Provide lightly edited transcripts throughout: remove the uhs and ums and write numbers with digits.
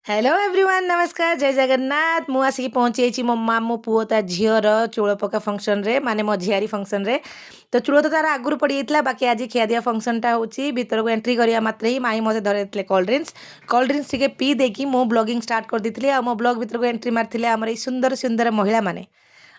Hello everyone नमस्कार जय जगन्नाथ मु आसिक पहुँची जाइए मो मामू पुओ ता झीर चूल पका फंक्शन रे माने मो झियारी फंक्शन रे तो चूल तो तार आगुरी पड़ी जाता बाकी आज खियादिया फंक्शनटा होची भीतर को एंट्री करिया मात्रे ही माई मते धरते कोल्ड ड्रिंक्स टिके पी देकी मो ब्लॉगिंग स्टार्ट कर देथिले आ मो ब्लॉग भीतर को एंट्री मारथिले हमर ए सुंदर सुंदर महिला माने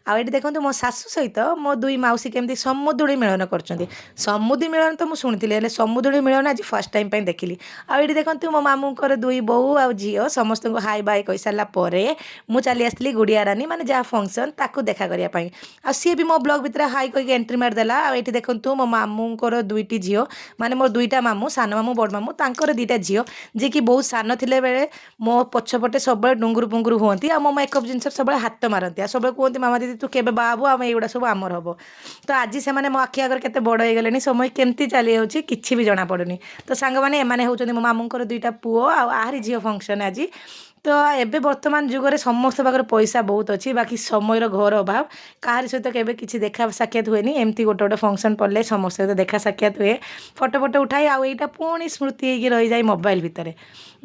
आ एठी देखंतु मो सासु सहित मो दुई माउसी केमती समुद्री मिलन करछन्ती समुद्री मिलन तो मु शुणिथिले हेले समुद्री मिलन आज फर्स्ट टाइम पई देखिली आ एठी देखंतु मो मामूंकर दुई बोऊ आ झियो समस्त को हाय बाय कहि सारला परे मु चली आसली गुड़िया रानी माने जा फंक्शन ताकू देखा करिया पई आ सी भी मो ब्लॉग भितर हाय कहि एंट्री मार देला आ एठी देखंतु मो मामूंकर दुईटी झियो माने मोर दुईटा मामू सान मामू बड़ मामू तांकर दुईटा झियो जे कि बहुत सान थिले बेले मो पछपटे सब डुंगुरु पुंगुरु हुअंती आ मो मेकअप जिनस सब हाथ मारती आ सब कहते मामा दीदी तू केबे बाबू आम एगुड़ा सब आमर हम तो आज से मो आखि आगे केते बड़ हो गले समय केमती चली जाऊँगी किसी भी जना पड़ुनी तो सांग मैंने एमाने होउछन्ति मो मामूंकर दुईटा पुओ आहरी झील फंक्शन आज तो एबे वर्तमान जुगरे समस्त पाखे पैसा बहुत अच्छी बाकी समय घर अभाव कहार सहित केबे किसी देखा साक्षात हुए एमती गोटे गोटे फंक्शन पड़े समस्त सहित देखा साक्षात हुए फोटो फोटो उठाई आईटा पुणी स्मृति हो रही जाए मोबाइल भितर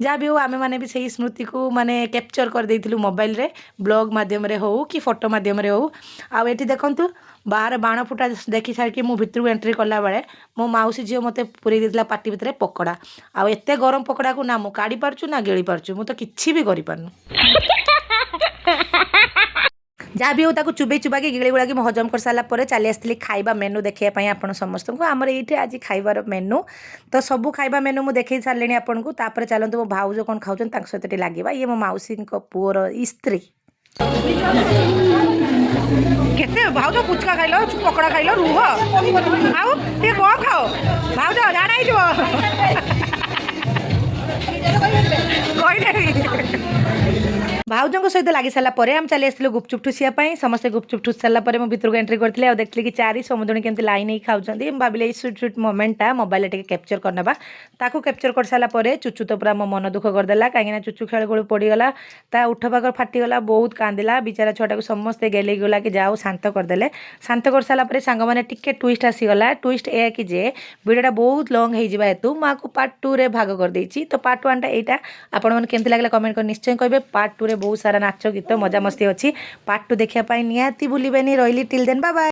जहाँ भी हो आम मैंने भी सही स्मृति को माने कैप्चर कर देइथिलु मोबाइल रे ब्लॉग माध्यम रे हो कि फोटो माध्यम रे हो आ एठी देखंतु बाहर बाण फुटा देखी सारिकी मु भितर एंट्री कला बेले मो माउसी झील मते पुरी देला पार्टी भितर पकोड़ा आ एते गरम पकोड़ा को ना मु काढ़ी पारछु ना गिली पारछु मु तो किछि भी करि पारनु जहाँ भी हो ताको चुबे चुबा के गिड़ी गुड़ा की हजम कर सारा पर चली आसती खाଇବା मेनू देखा आपण समस्त को आमर ये आज खाइबार मेनू तो सबू खाଇବା मेनू मुझे देखे सारे आपन को तापर चलते मो भाउज कौन खाऊन सहित लगे ये मो माउसी पुओर स्त्री केते भाउज पुचका खाइल पकड़ा खाइल रुह आउ ये कौन खाओ भाउज जाना भाउज सहित लगी सारा आम चली आसलु गुपचुप ठुसिया समस्त गुपचुप ठुस सारा भर एंट्री करते और देखली कि चारि समुद्री केमती लाइन ही खाऊँ भाविले स्वीट स्वीट मोमेंटा मोबाइल टे कैप्चर करना ताकू कैप्चर कर सारा चुचु तो पूरा मो मन दुख करदेला कहीं चुचु खेल गोल पड़गला ता उठ पाखर फाटीगला बहुत कांदिला बिचारा छुआटा को समस्ते गेले गला कि जाओ शांत करदे शांत कर सारापर सांग मैंने टिके ट्विस्ट आसीगला ट्विस्ट ए कि जे भिडियोटा बहुत लंग हो हेतु मुझे पार्ट 2 रे भाग कर देछि तो पार्ट 1 टा एटा आपण मन केमती लागला कमेंट कर निश्चय कहबे पार्ट 2 रे बहुत सारा नाच गीत मजा मस्ती अच्छी पार्ट 2 देखिया पाई निहाती भूलिबेनी रहिली टिल देन बाय बाय।